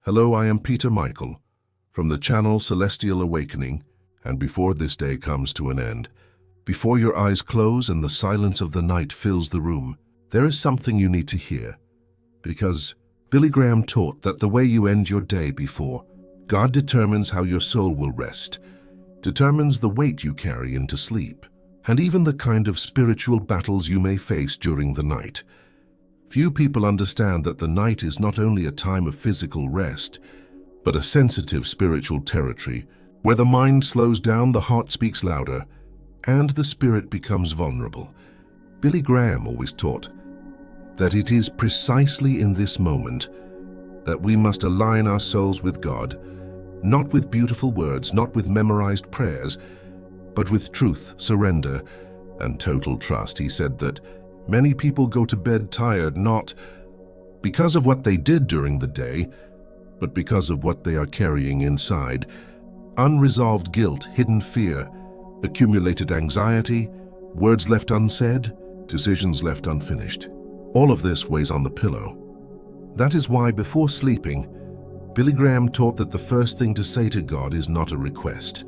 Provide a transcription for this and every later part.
Hello, I am Peter Michael, from the channel Celestial Awakening, and before this day comes to an end, before your eyes close and the silence of the night fills the room, there is something you need to hear. Because Billy Graham taught that the way you end your day before, God determines how your soul will rest, determines the weight you carry into sleep, and even the kind of spiritual battles you may face during the night. Few people understand that the night is not only a time of physical rest, but a sensitive spiritual territory where the mind slows down, the heart speaks louder, and the spirit becomes vulnerable. Billy Graham always taught that it is precisely in this moment that we must align our souls with God, not with beautiful words, not with memorized prayers, but with truth, surrender, and total trust. He said that many people go to bed tired not because of what they did during the day, but because of what they are carrying inside. Unresolved guilt, hidden fear, accumulated anxiety, words left unsaid, decisions left unfinished. All of this weighs on the pillow. That is why before sleeping, Billy Graham taught that the first thing to say to God is not a request,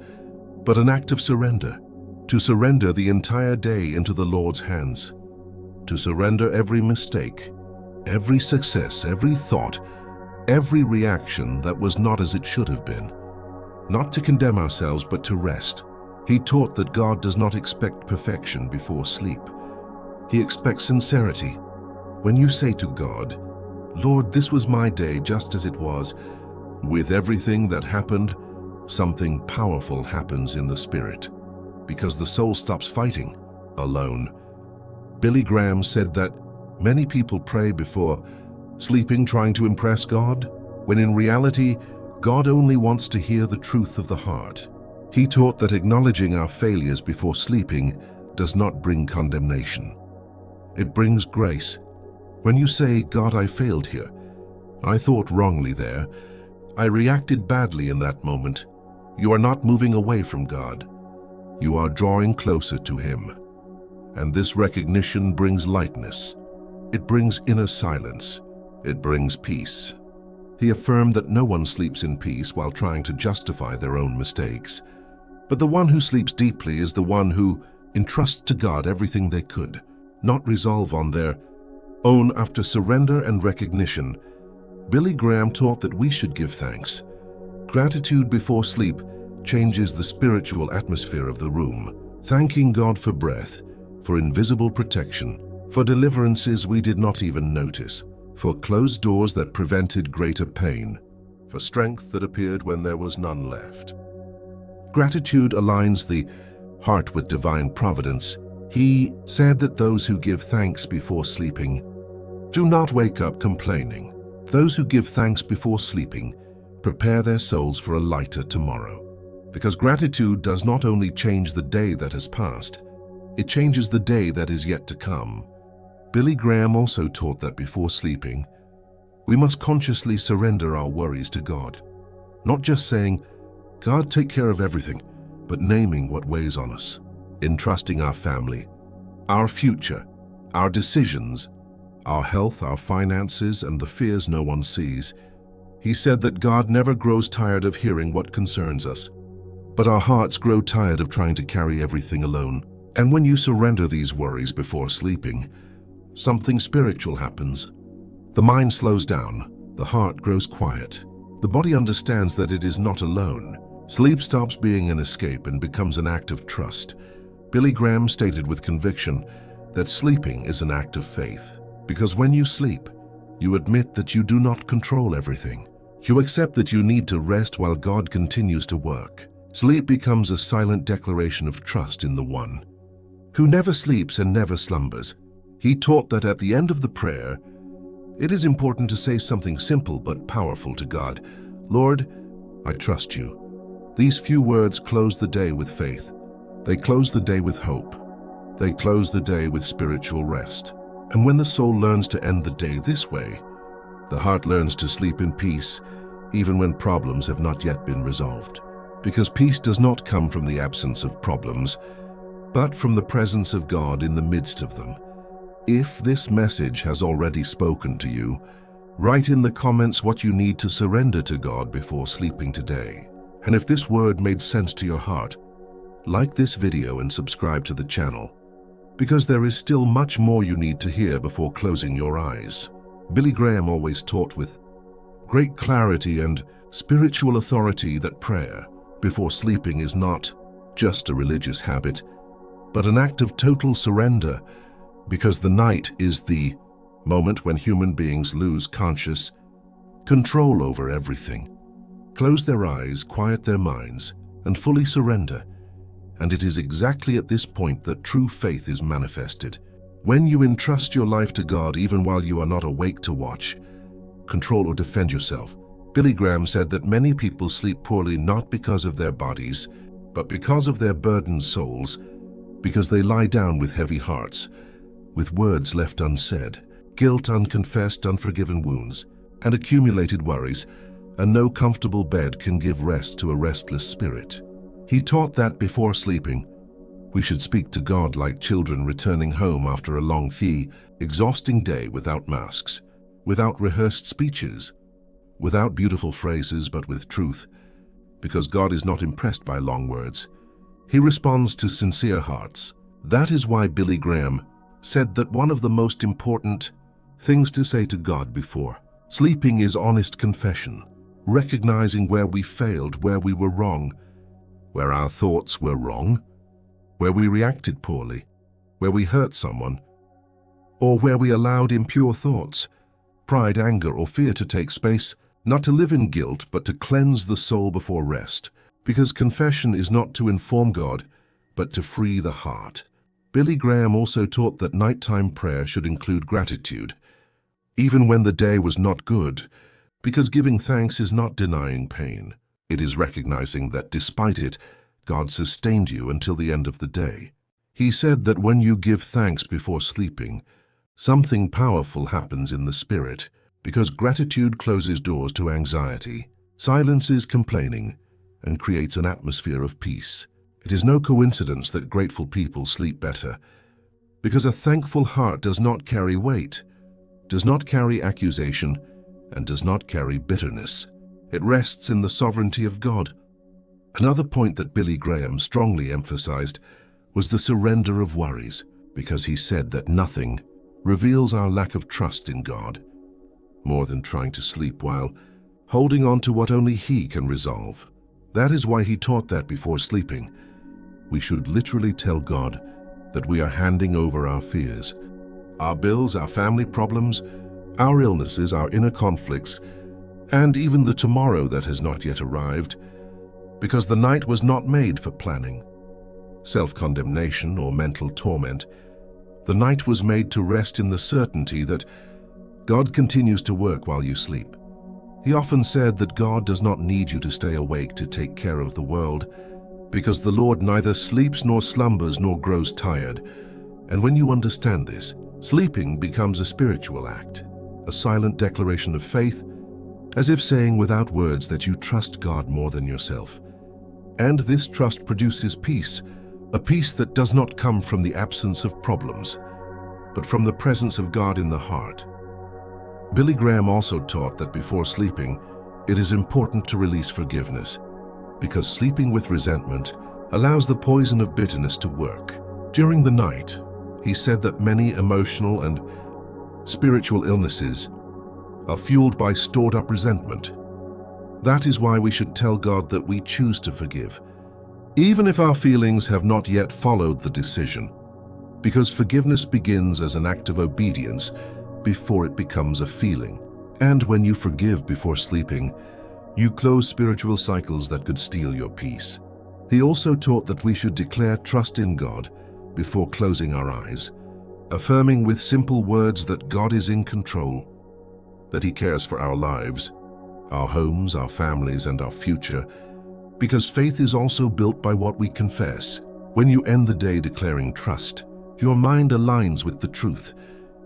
but an act of surrender. To surrender the entire day into the Lord's hands. To surrender every mistake, every success, every thought, every reaction that was not as it should have been. Not to condemn ourselves, but to rest. He taught that God does not expect perfection before sleep. He expects sincerity. When you say to God, "Lord, this was my day just as it was," with everything that happened, something powerful happens in the spirit, because the soul stops fighting alone. Billy Graham said that many people pray before sleeping trying to impress God, when in reality, God only wants to hear the truth of the heart. He taught that acknowledging our failures before sleeping does not bring condemnation. It brings grace. When you say, "God, I failed here. I thought wrongly there. I reacted badly in that moment," you are not moving away from God. You are drawing closer to Him. And this recognition brings lightness. It brings inner silence. It brings peace. He affirmed that no one sleeps in peace while trying to justify their own mistakes. But the one who sleeps deeply is the one who entrusts to God everything they could not resolve on their own. After surrender and recognition, Billy Graham taught that we should give thanks. Gratitude before sleep changes the spiritual atmosphere of the room. Thanking God for breath, for invisible protection, for deliverances we did not even notice, for closed doors that prevented greater pain, for strength that appeared when there was none left. Gratitude aligns the heart with divine providence. He said that those who give thanks before sleeping do not wake up complaining. Those who give thanks before sleeping prepare their souls for a lighter tomorrow. Because gratitude does not only change the day that has passed, it changes the day that is yet to come. Billy Graham also taught that before sleeping, we must consciously surrender our worries to God. Not just saying, "God, take care of everything," but naming what weighs on us, entrusting our family, our future, our decisions, our health, our finances, and the fears no one sees. He said that God never grows tired of hearing what concerns us, but our hearts grow tired of trying to carry everything alone. And when you surrender these worries before sleeping, something spiritual happens. The mind slows down, the heart grows quiet. The body understands that it is not alone. Sleep stops being an escape and becomes an act of trust. Billy Graham stated with conviction that sleeping is an act of faith, because when you sleep, you admit that you do not control everything. You accept that you need to rest while God continues to work. Sleep becomes a silent declaration of trust in the One who never sleeps and never slumbers. He taught that at the end of the prayer, it is important to say something simple but powerful to God. "Lord, I trust you." These few words close the day with faith. They close the day with hope. They close the day with spiritual rest. And when the soul learns to end the day this way, the heart learns to sleep in peace, even when problems have not yet been resolved. Because peace does not come from the absence of problems, but from the presence of God in the midst of them. If this message has already spoken to you, Write in the comments what you need to surrender to God before sleeping today. And if this word made sense to your heart, like this video and subscribe to the channel, because there is still much more you need to hear before closing your eyes. Billy Graham always taught with great clarity and spiritual authority that prayer before sleeping is not just a religious habit, but an act of total surrender, because the night is the moment when human beings lose conscious control over everything, close their eyes, quiet their minds, and fully surrender. And it is exactly at this point that true faith is manifested. When you entrust your life to God even while you are not awake to watch, control, or defend yourself. Billy Graham said that many people sleep poorly not because of their bodies, but because of their burdened souls, because they lie down with heavy hearts, with words left unsaid, guilt unconfessed, unforgiven wounds, and accumulated worries, and no comfortable bed can give rest to a restless spirit. He taught that before sleeping, we should speak to God like children returning home after a long, exhausting day, without masks, without rehearsed speeches, without beautiful phrases, but with truth, because God is not impressed by long words. He responds to sincere hearts. That is why Billy Graham said that one of the most important things to say to God before sleeping is honest confession, recognizing where we failed, where we were wrong, where our thoughts were wrong, where we reacted poorly, where we hurt someone, or where we allowed impure thoughts, pride, anger, or fear to take space, not to live in guilt, but to cleanse the soul before rest, because confession is not to inform God, but to free the heart. Billy Graham also taught that nighttime prayer should include gratitude, even when the day was not good, because giving thanks is not denying pain. It is recognizing that despite it, God sustained you until the end of the day. He said that when you give thanks before sleeping, something powerful happens in the spirit, because gratitude closes doors to anxiety, silences complaining, and creates an atmosphere of peace. It is no coincidence that grateful people sleep better, because a thankful heart does not carry weight, does not carry accusation, and does not carry bitterness. It rests in the sovereignty of God. Another point that Billy Graham strongly emphasized was the surrender of worries, because he said that nothing reveals our lack of trust in God more than trying to sleep while holding on to what only He can resolve. That is why he taught that before sleeping, we should literally tell God that we are handing over our fears, our bills, our family problems, our illnesses, our inner conflicts, and even the tomorrow that has not yet arrived, because the night was not made for planning, self-condemnation, or mental torment. The night was made to rest in the certainty that God continues to work while you sleep. He often said that God does not need you to stay awake to take care of the world, because the Lord neither sleeps nor slumbers nor grows tired. And when you understand this, sleeping becomes a spiritual act, a silent declaration of faith, as if saying without words that you trust God more than yourself. And this trust produces peace, a peace that does not come from the absence of problems, but from the presence of God in the heart. Billy Graham also taught that before sleeping, it is important to release forgiveness, because sleeping with resentment allows the poison of bitterness to work. During the night, he said that many emotional and spiritual illnesses are fueled by stored-up resentment. That is why we should tell God that we choose to forgive, even if our feelings have not yet followed the decision, because forgiveness begins as an act of obedience before it becomes a feeling. And when you forgive before sleeping, you close spiritual cycles that could steal your peace. He also taught that we should declare trust in God before closing our eyes, affirming with simple words that God is in control, that He cares for our lives, our homes, our families, and our future, because faith is also built by what we confess. When you end the day declaring trust, your mind aligns with the truth,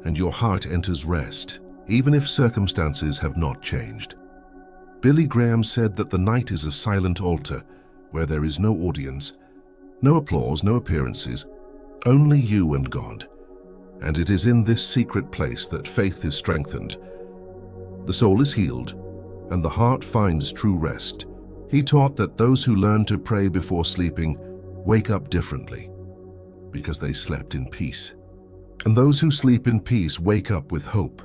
and your heart enters rest, even if circumstances have not changed. Billy Graham said that the night is a silent altar where there is no audience, no applause, no appearances, only you and God. And it is in this secret place that faith is strengthened, The soul is healed, and the heart finds true rest. He taught that those who learn to pray before sleeping wake up differently, because they slept in peace. And those who sleep in peace wake up with hope,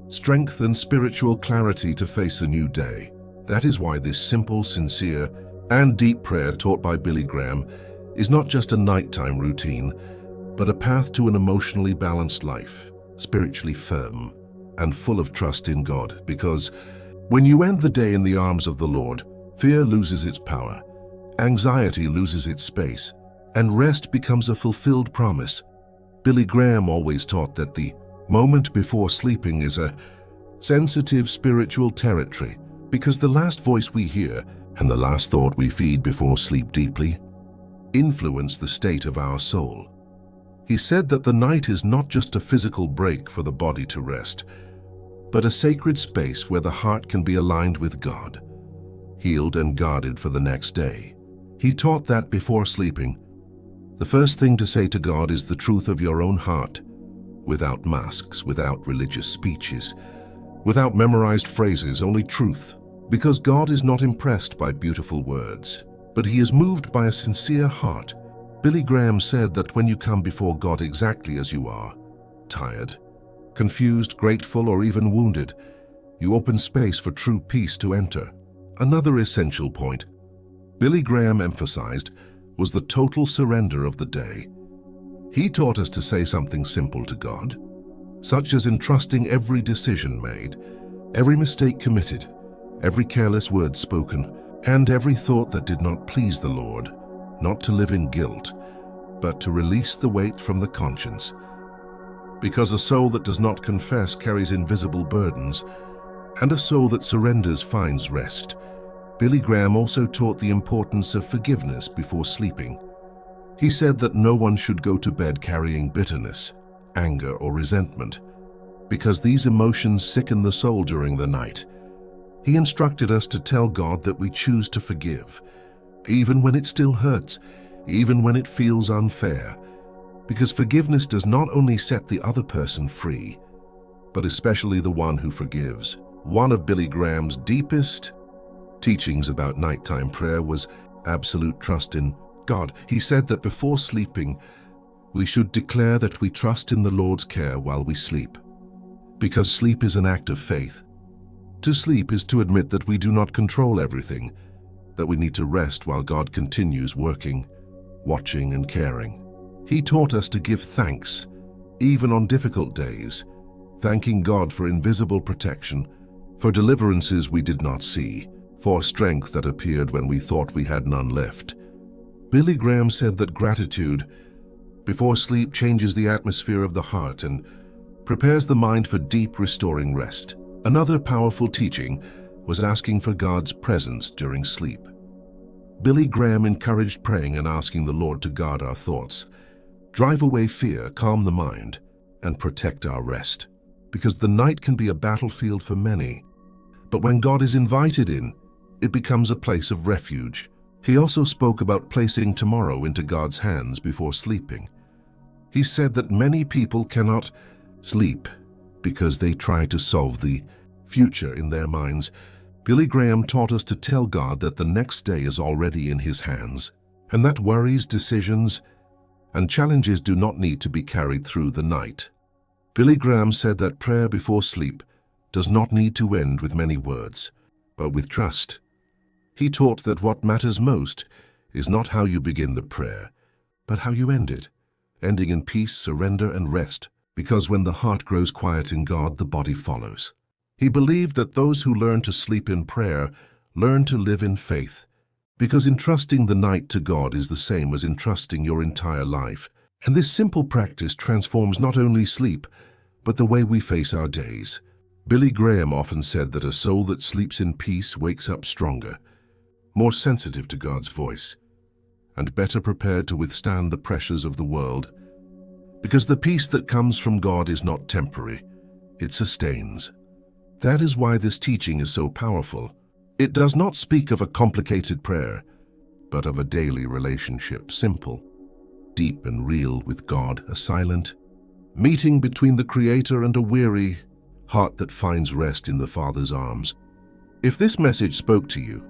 strength, and spiritual clarity to face a new day. That is why this simple, sincere, and deep prayer taught by Billy Graham is not just a nighttime routine, but a path to an emotionally balanced life, spiritually firm, and full of trust in God. Because when you end the day in the arms of the Lord, fear loses its power, anxiety loses its space, and rest becomes a fulfilled promise. Billy Graham always taught that the moment before sleeping is a sensitive spiritual territory, because the last voice we hear and the last thought we feed before sleep deeply influence the state of our soul. He said that the night is not just a physical break for the body to rest, but a sacred space where the heart can be aligned with God, healed and guarded for the next day. He taught that before sleeping, the first thing to say to God is the truth of your own heart, without masks, without religious speeches, without memorized phrases, only truth. Because God is not impressed by beautiful words, but He is moved by a sincere heart. Billy Graham said that when you come before God exactly as you are, tired, confused, grateful, or even wounded, you open space for true peace to enter. Another essential point Billy Graham emphasized was the total surrender of the day. He taught us to say something simple to God, such as entrusting every decision made, every mistake committed, every careless word spoken, and every thought that did not please the Lord, not to live in guilt, but to release the weight from the conscience. Because a soul that does not confess carries invisible burdens, and a soul that surrenders finds rest. Billy Graham also taught the importance of forgiveness before sleeping. He said that no one should go to bed carrying bitterness, anger, or resentment, because these emotions sicken the soul during the night. He instructed us to tell God that we choose to forgive, even when it still hurts, even when it feels unfair, because forgiveness does not only set the other person free, but especially the one who forgives. One of Billy Graham's deepest teachings about nighttime prayer was absolute trust in God. He said that before sleeping, we should declare that we trust in the Lord's care while we sleep, because sleep is an act of faith. To sleep is to admit that we do not control everything, that we need to rest while God continues working, watching, and caring. He taught us to give thanks, even on difficult days, thanking God for invisible protection, for deliverances we did not see, for strength that appeared when we thought we had none left. Billy Graham said that gratitude before sleep changes the atmosphere of the heart and prepares the mind for deep, restoring rest. Another powerful teaching was asking for God's presence during sleep. Billy Graham encouraged praying and asking the Lord to guard our thoughts, drive away fear, calm the mind, and protect our rest. Because the night can be a battlefield for many, but when God is invited in, it becomes a place of refuge. He also spoke about placing tomorrow into God's hands before sleeping. He said that many people cannot sleep because they try to solve the future in their minds. Billy Graham taught us to tell God that the next day is already in His hands, and that worries, decisions, and challenges do not need to be carried through the night. Billy Graham said that prayer before sleep does not need to end with many words, but with trust. He taught that what matters most is not how you begin the prayer, but how you end it, ending in peace, surrender, and rest, because when the heart grows quiet in God, the body follows. He believed that those who learn to sleep in prayer learn to live in faith, because entrusting the night to God is the same as entrusting your entire life. And this simple practice transforms not only sleep, but the way we face our days. Billy Graham often said that a soul that sleeps in peace wakes up stronger, more sensitive to God's voice, and better prepared to withstand the pressures of the world. Because the peace that comes from God is not temporary, it sustains. That is why this teaching is so powerful. It does not speak of a complicated prayer, but of a daily relationship, simple, deep and real with God, a silent meeting between the Creator and a weary, heart that finds rest in the Father's arms. If this message spoke to you,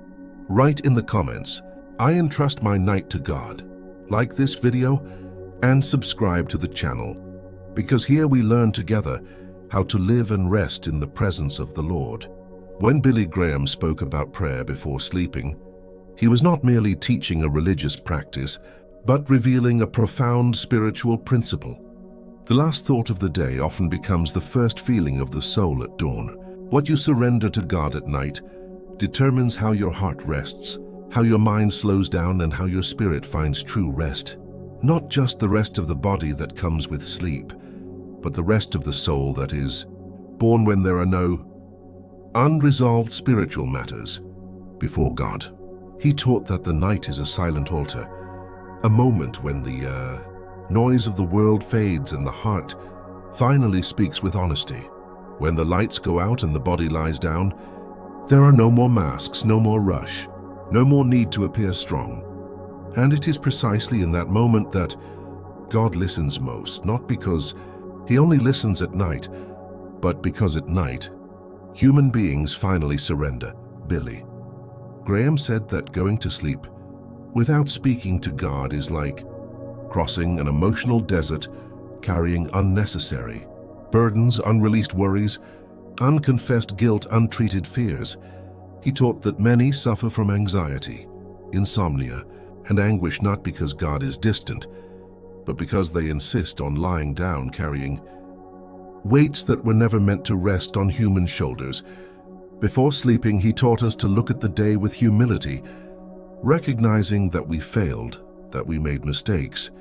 write in the comments, "I entrust my night to God." Like this video and subscribe to the channel, because here we learn together how to live and rest in the presence of the Lord. When Billy Graham spoke about prayer before sleeping, he was not merely teaching a religious practice, but revealing a profound spiritual principle. The last thought of the day often becomes the first feeling of the soul at dawn. What you surrender to God at night determines how your heart rests, how your mind slows down, and how your spirit finds true rest. Not just the rest of the body that comes with sleep, but the rest of the soul that is born when there are no unresolved spiritual matters before God. He taught that the night is a silent altar, a moment when the noise of the world fades and the heart finally speaks with honesty. When the lights go out and the body lies down, there are no more masks, no more rush, no more need to appear strong. And it is precisely in that moment that God listens most, not because He only listens at night, but because at night, human beings finally surrender. Billy Graham said that going to sleep without speaking to God is like crossing an emotional desert, carrying unnecessary burdens, unreleased worries, unconfessed guilt, untreated fears. He taught that many suffer from anxiety, insomnia, and anguish not because God is distant, but because they insist on lying down carrying weights that were never meant to rest on human shoulders. Before sleeping, he taught us to look at the day with humility, recognizing that we failed, that we made mistakes,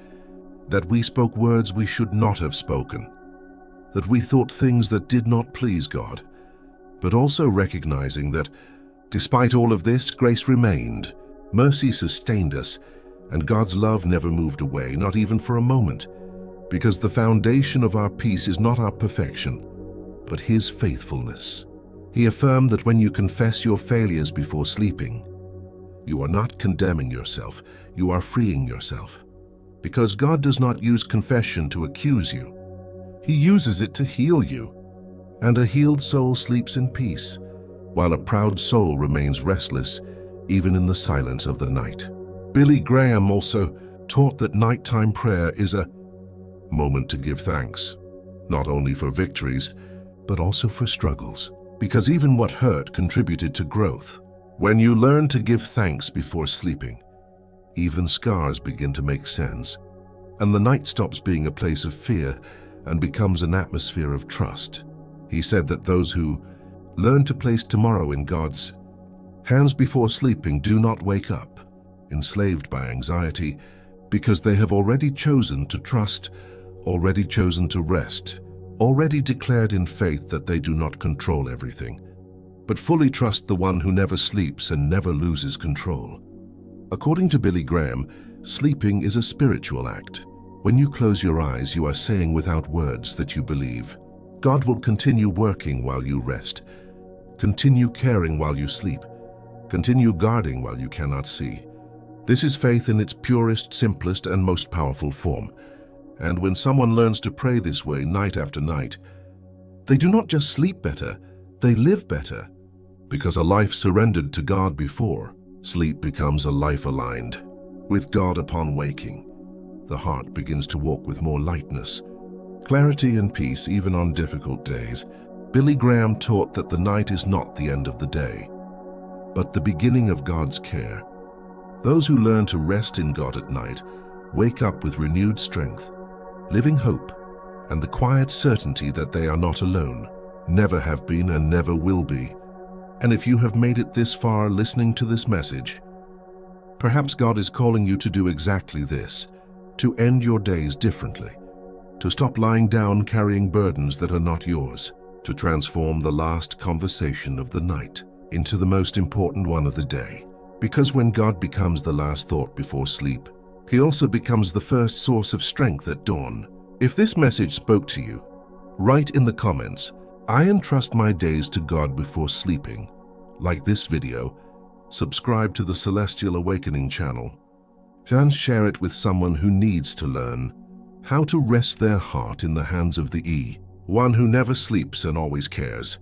that we spoke words we should not have spoken, that we thought things that did not please God, but also recognizing that despite all of this, grace remained, mercy sustained us, and God's love never moved away, not even for a moment, because the foundation of our peace is not our perfection, but His faithfulness. He affirmed that when you confess your failures before sleeping, you are not condemning yourself, you are freeing yourself. Because God does not use confession to accuse you, He uses it to heal you. And a healed soul sleeps in peace, while a proud soul remains restless, even in the silence of the night. Billy Graham also taught that nighttime prayer is a moment to give thanks, not only for victories, but also for struggles, because even what hurt contributed to growth. When you learn to give thanks before sleeping, even scars begin to make sense, and the night stops being a place of fear and becomes an atmosphere of trust. He said that those who learn to place tomorrow in God's hands before sleeping do not wake up enslaved by anxiety, because they have already chosen to trust, already chosen to rest, already declared in faith that they do not control everything, but fully trust the one who never sleeps and never loses control. According to Billy Graham, sleeping is a spiritual act. When you close your eyes, you are saying without words that you believe. God will continue working while you rest, continue caring while you sleep, continue guarding while you cannot see. This is faith in its purest, simplest, and most powerful form. And when someone learns to pray this way night after night, they do not just sleep better, they live better. Because a life surrendered to God before sleep becomes a life aligned with God upon waking. The heart begins to walk with more lightness, clarity, and peace even on difficult days. Billy Graham taught that the night is not the end of the day, but the beginning of God's care. Those who learn to rest in God at night wake up with renewed strength, living hope, and the quiet certainty that they are not alone, never have been and never will be. And if you have made it this far listening to this message, perhaps God is calling you to do exactly this, to end your days differently, to stop lying down carrying burdens that are not yours, to transform the last conversation of the night into the most important one of the day. Because when God becomes the last thought before sleep, He also becomes the first source of strength at dawn. If this message spoke to you, write in the comments, "I entrust my days to God before sleeping." Like this video, subscribe to the Celestial Awakening channel, and share it with someone who needs to learn how to rest their heart in the hands of the one who never sleeps and always cares.